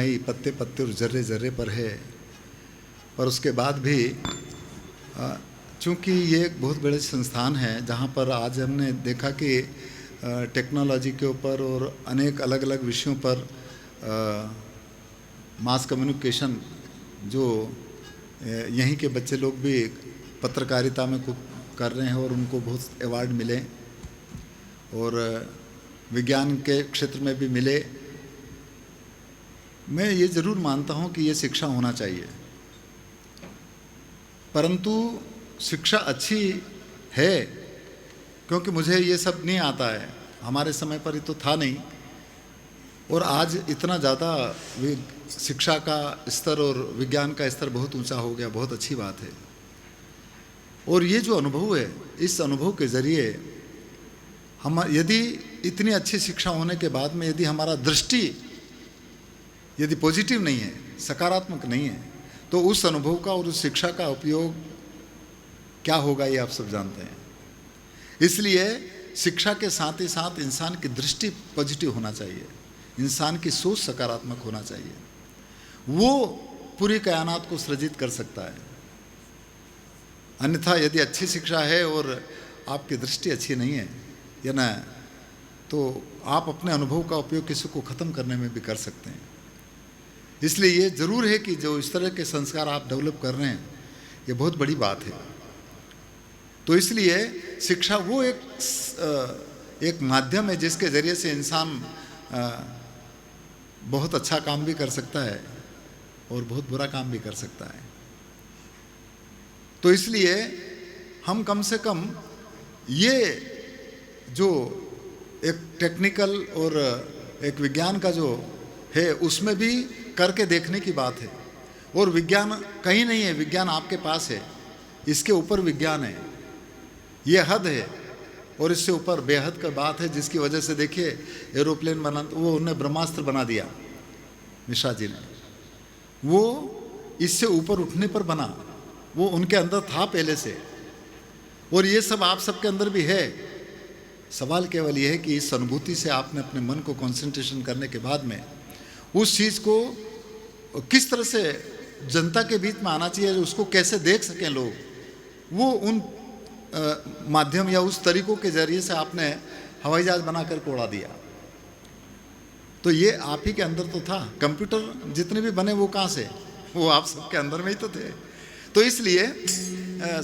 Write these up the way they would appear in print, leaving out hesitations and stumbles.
महिमाई पत्ते पत्ते और जर्रे जर्रे पर है। पर उसके बाद भी चूँकि ये एक बहुत बड़े संस्थान है जहाँ पर आज हमने देखा कि टेक्नोलॉजी के ऊपर और अनेक अलग अलग विषयों पर मास कम्युनिकेशन जो यहीं के बच्चे लोग भी पत्रकारिता में कर रहे हैं और उनको बहुत अवार्ड मिले और विज्ञान के क्षेत्र में भी मिले। मैं ये ज़रूर मानता हूँ कि ये शिक्षा होना चाहिए, परंतु शिक्षा अच्छी है क्योंकि मुझे ये सब नहीं आता है, हमारे समय पर ये तो था नहीं। और आज इतना ज़्यादा शिक्षा का स्तर और विज्ञान का स्तर बहुत ऊंचा हो गया, बहुत अच्छी बात है। और ये जो अनुभव है, इस अनुभव के ज़रिए हम यदि इतनी अच्छी शिक्षा होने के बाद में यदि हमारा दृष्टि यदि पॉजिटिव नहीं है, सकारात्मक नहीं है, तो उस अनुभव का और उस शिक्षा का उपयोग क्या होगा ये आप सब जानते हैं। इसलिए शिक्षा के साथ ही साथ इंसान की दृष्टि पॉजिटिव होना चाहिए, इंसान की सोच सकारात्मक होना चाहिए। वो पूरी कायनात को सृजित कर सकता है। अन्यथा यदि अच्छी शिक्षा है और आपकी दृष्टि अच्छी नहीं है या ना, तो आप अपने अनुभव का उपयोग किसी को ख़त्म करने में भी कर सकते हैं। इसलिए ये ज़रूर है कि जो इस तरह के संस्कार आप डेवलप कर रहे हैं, ये बहुत बड़ी बात है। तो इसलिए शिक्षा वो एक माध्यम है जिसके ज़रिए से इंसान बहुत अच्छा काम भी कर सकता है और बहुत बुरा काम भी कर सकता है। तो इसलिए हम कम से कम ये जो एक टेक्निकल और एक विज्ञान का जो है उसमें भी करके देखने की बात है। और विज्ञान कहीं नहीं है, विज्ञान आपके पास है, इसके ऊपर विज्ञान है, ये हद है। और इससे ऊपर बेहद का बात है, जिसकी वजह से देखिए एरोप्लेन बना, वो उन्होंने ब्रह्मास्त्र बना दिया मिश्रा जी ने, वो इससे ऊपर उठने पर बना, वो उनके अंदर था पहले से। और ये सब आप सबके अंदर भी है। सवाल केवल ये है कि इस अनुभूति से आपने अपने मन को कंसंट्रेशन करने के बाद में उस चीज़ को किस तरह से जनता के बीच में आना चाहिए, उसको कैसे देख सकें लोग, वो उन माध्यम या उस तरीकों के जरिए से आपने हवाई जहाज बना कर उड़ा दिया। तो ये आप ही के अंदर तो था। कंप्यूटर जितने भी बने वो कहाँ से, वो आप सबके अंदर में ही तो थे। तो इसलिए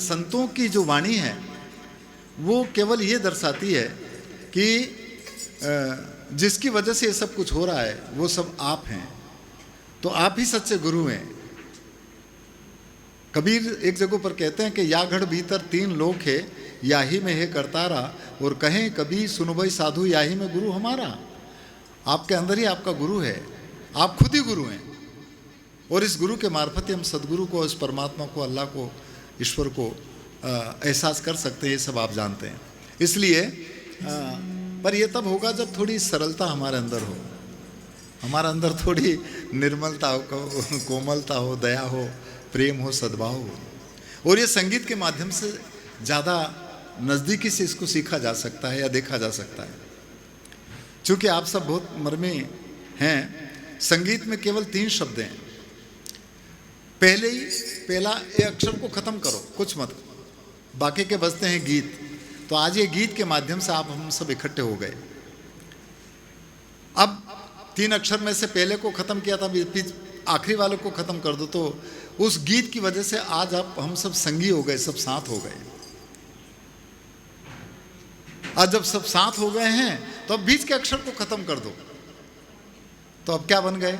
संतों की जो वाणी है वो केवल ये दर्शाती है कि जिसकी वजह से ये सब कुछ हो रहा है वो सब आप हैं। तो आप ही सच्चे गुरु हैं। कबीर एक जगह पर कहते हैं कि या घड़ भीतर तीन लोक है, याही में है करतारा, और कहें कभी सुनो भाई साधु याही में गुरु हमारा। आपके अंदर ही आपका गुरु है, आप खुद ही गुरु हैं। और इस गुरु के मार्फत ही हम सदगुरु को, इस परमात्मा को, अल्लाह को, ईश्वर को एहसास कर सकते हैं। ये सब आप जानते हैं। इसलिए पर ये तब होगा जब थोड़ी सरलता हमारे अंदर हो, हमारे अंदर थोड़ी निर्मलता हो, कोमलता हो, दया हो, प्रेम हो, सद्भाव हो। और ये संगीत के माध्यम से ज़्यादा नज़दीकी से इसको सीखा जा सकता है या देखा जा सकता है। चूँकि आप सब बहुत मर्मी हैं, संगीत में केवल 3 शब्द हैं। पहला ये अक्षर को ख़त्म करो, कुछ मत, बाकी के बजते हैं गीत। तो आज ये गीत के माध्यम से आप हम सब इकट्ठे हो गए। अब 3 अक्षर में से पहले को ख़त्म किया था, आखिरी वाले को ख़त्म कर दो, तो उस गीत की वजह से आज आप हम सब संगी हो गए, सब साथ हो गए। आज जब सब साथ हो गए हैं तो अब बीच के अक्षर को ख़त्म कर दो, तो अब क्या बन गए?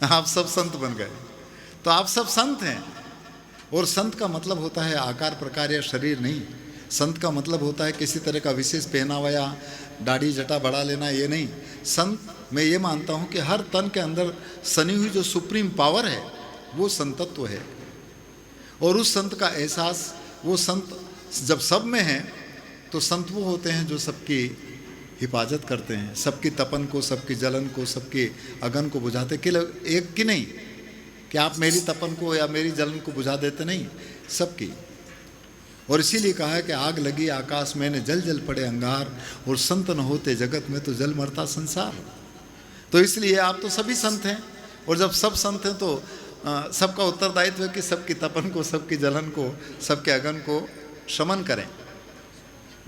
आप सब संत बन गए। तो आप सब संत हैं। और संत का मतलब होता है आकार प्रकार या शरीर नहीं। संत का मतलब होता है किसी तरह का विशेष पहनावा या दाढ़ी जटा बढ़ा लेना, ये नहीं। संत मैं ये मानता हूँ कि हर तन के अंदर सनी हुई जो सुप्रीम पावर है वो संतत्व है। और उस संत का एहसास, वो संत जब सब में है तो संत वो होते हैं जो सबकी हिफाजत करते हैं, सबकी तपन को, सबकी जलन को, सबकी अगन को बुझाते। कि एक की नहीं कि आप मेरी तपन को या मेरी जलन को बुझा देते, नहीं, सबकी। और इसीलिए कहा है कि आग लगी आकाश में ने जल जल पड़े अंगार, और संत न होते जगत में तो जल मरता संसार। तो इसलिए आप तो सभी संत हैं, और जब सब संत हैं तो सबका उत्तरदायित्व है कि सबकी तपन को, सबकी जलन को, सबके अगन को शमन करें,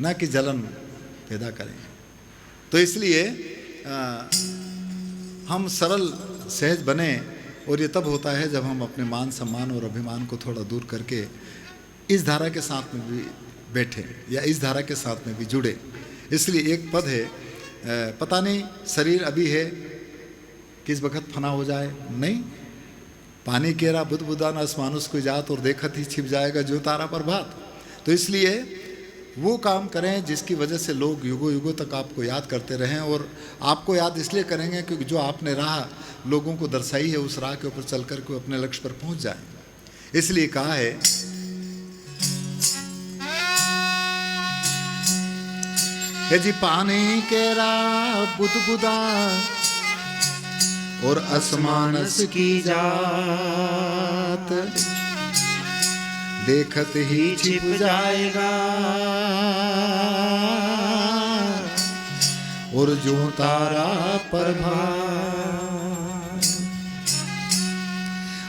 ना कि जलन पैदा करें। तो इसलिए हम सरल सहज बने, और ये तब होता है जब हम अपने मान सम्मान और अभिमान को थोड़ा दूर करके इस धारा के साथ में भी बैठे, या इस धारा के साथ में भी जुड़े। इसलिए एक पद है, पता नहीं शरीर अभी है किस वक्त फना हो जाए, नहीं, पानी केरा बुध बुदान आसमानुस को जात, और देखत ही छिप जाएगा जो तारा पर भात। तो इसलिए वो काम करें जिसकी वजह से लोग युगों युगों तक आपको याद करते रहें, और आपको याद इसलिए करेंगे क्योंकि जो आपने राह लोगों को दर्शाई है, उस राह के ऊपर चल कर के अपने लक्ष्य पर पहुंच जाए। इसलिए कहा है, हे जी पानी केरा बुदबुदा और आसमानस की जात, देखत ही छिप जाएगा और जो तारा पर भात।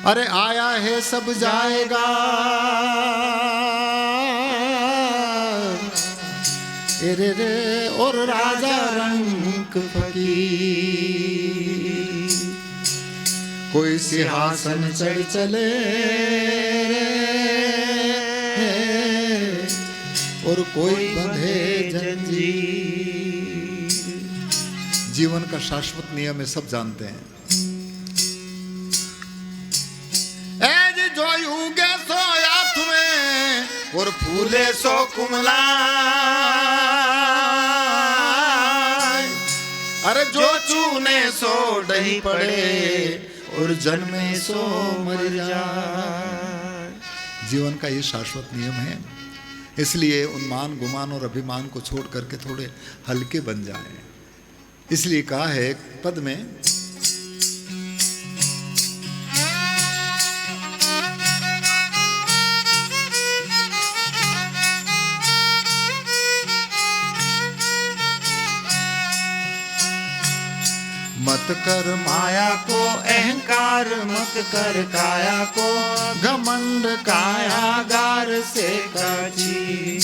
अरे आया है सब जाएगा, रे रे और राजा रंग फकीर, कोई सिंहासन चढ़ चले और कोई बंधे जंजीर। जीवन का शाश्वत नियम है, सब जानते हैं। जो युगे सो याथ में और फूले सो कुमला, अरे जो चूने सो डही पड़े और जन्मे सो मर जाए। जीवन का ये शाश्वत नियम है, इसलिए उन्मान गुमान और अभिमान को छोड़ करके थोड़े हल्के बन जाएं। इसलिए कहा है पद में, मत कर माया को अहंकार, मत कर काया को घमंड, कायागार से काची।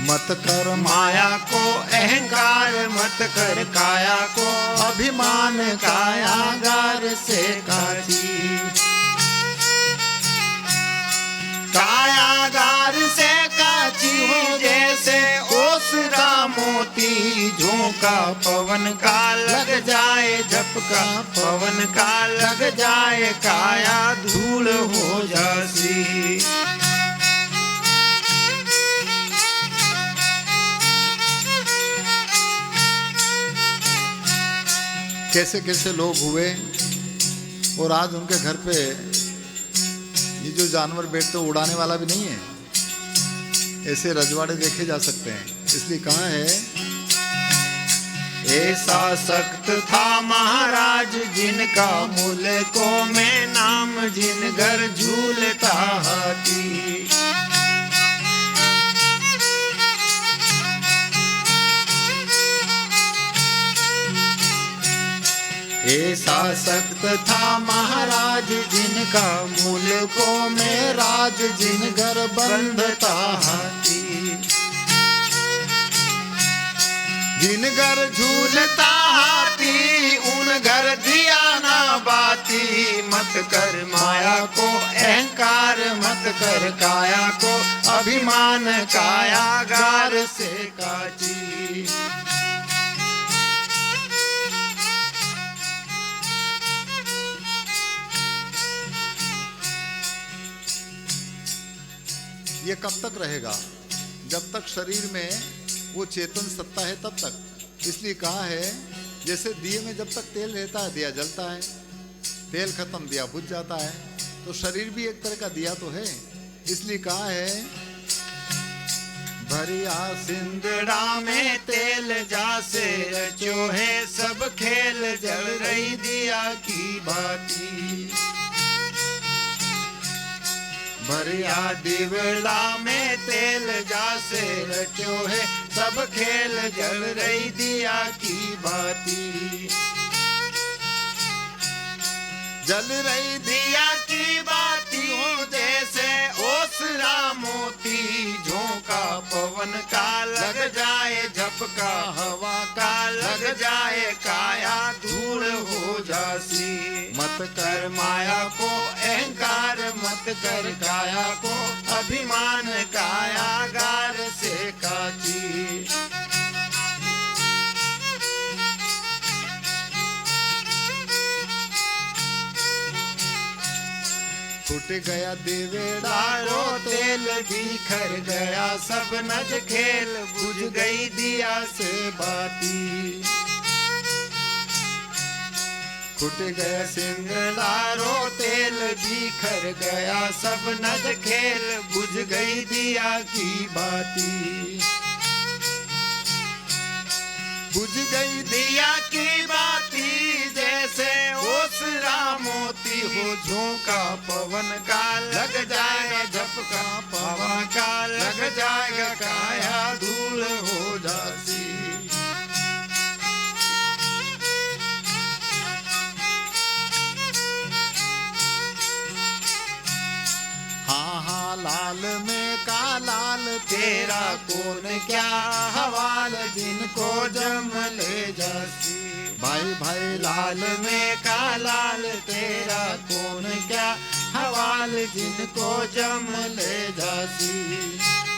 मत कर माया को अहंकार, मत कर काया को अभिमान, कायागार से काची। कायागार से काची हो जैसे ओस का मोती, झोंका पवन का लग जाए, झपका पवन का लग जाए, काया धूल हो जासी। कैसे कैसे लोग हुए, और आज उनके घर पे ये जो जानवर बैठते हैं उड़ाने वाला भी नहीं है, ऐसे रजवाड़े देखे जा सकते हैं। इसलिए कहा है, ऐसा सख्त था महाराज जिनका मुल्कों में नाम, जिन घर झूलता हाथी। ऐसा सख्त था महाराज जिनका मुल्कों में राज, जिन घर बंधता हाथी। जिन घर झूलता हाथी उन घर दिया ना बाती। मत कर माया को अहंकार, मत कर काया को अभिमान, कायागार से काची। ये कब तक रहेगा? जब तक शरीर में वो चेतन सत्ता है तब तक। इसलिए कहा है, जैसे दिए में जब तक तेल रहता है दिया जलता है, तेल खत्म दिया बुझ जाता है, तो शरीर भी एक तरह का दिया तो है। इसलिए कहा है, भरिया सिंदड़ा में तेल जासे रचो है सब खेल, जल रही दिया की बाती। भरिया दिवला में तेल जासे रचो है, सब खेल जल रही दिया की बाती। जल रही दिया की बाती हो जैसे ओसरा मोती, झोंका पवन का लग जाए झपका हवा का लग जाए काया धूल हो जासी। मत कर माया को अहंकार, मत कर काया को अभिमान, काया गार से काची। फूट गया दिवेड़ा लारो तेल बिखर गया, सब नज खेल बुझ गई दिया से बाती। फूट गया सिंगलारो तेल बिखर गया, सब नज खेल बुझ गई दिया की बाती। बुझ गई दिया की बाती जैसे ओसरा मोती हो, झोंका पवन का लग जाएगा झपका पवन का लग जाएगा काया धूल हो जासी। हाँ हाँ लाल में का लाल तेरा कौन क्या हवाल, जिनको जम ले जासी। भाई भाई लाल में का लाल तेरा कौन क्या हवाल, जिनको जम ले जासी।